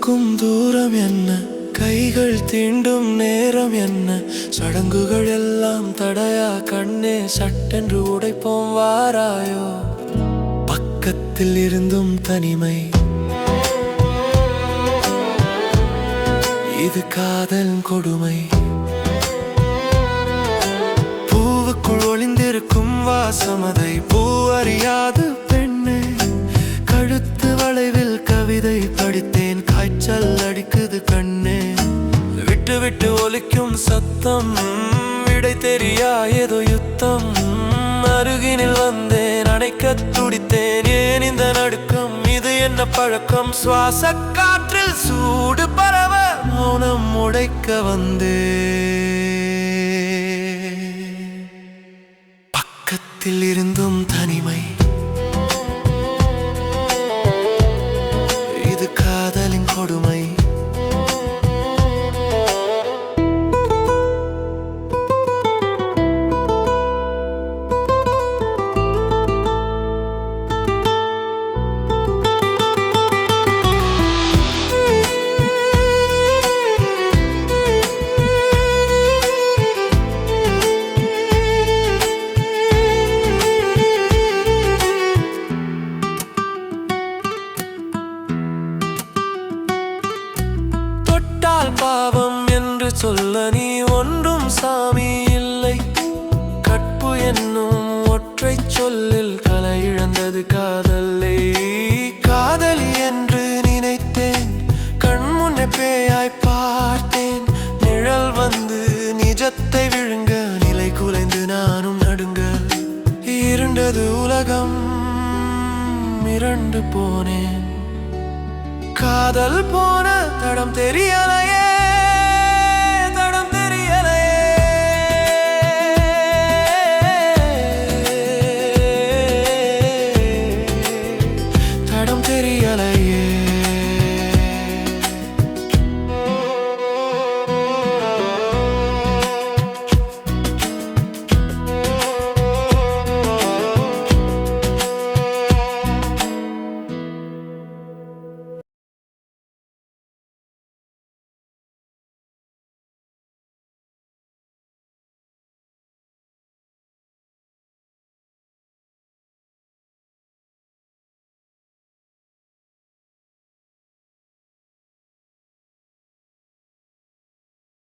கொடுக்கும் தூரம் என்ன, கைகள் தீண்டும் நேரம் என்ன, சடங்குகள் எல்லாம் தடையா கண்ணே, சட்டென்று உடைப்போம் வாராயோ. பக்கத்தில் இருந்தும் தனிமை, இது காதல் கொடுமை. பூவுக்குள் ஒளிந்திருக்கும் வாசமதை பூ அறியாது பெண்ணே, கழுத்து வளைவில் கவிதை படித்தேன், காய்ச்சல் அடிக்குது கண்ணே. விட்டு விட்டு ஒலிக்கும் சத்தம், விடை தெரியா ஏதோ யுத்தம். அருகினில் வந்தேன், அணைக்க துடித்தேன், ஏன் இந்த நடுக்கம், இது என்ன பழக்கம். சுவாச காற்றில் சூடு பரவ மௌனம் உடைக்க வந்தே. பக்கத்தில் இருந்தும் தனிமை, இது காதலின் கொடுமை. பாவம் என்று சொல்ல நீ ஒன்றும் சாமி இல்லை, கற்பு என்னும் ஒற்றை சொல்லில் கலை இழந்தது காதலை. காதலி என்று நினைத்தேன், கண் முன்னே பேயாய் பார்த்தேன், நிழல் வந்து நிஜத்தை விழுங்க, நிலை குலைந்து நானும் நடுங்க. இருண்டது உலகம், மிரண்டு போனேன், காதல் போன தடம் தெரியலையே.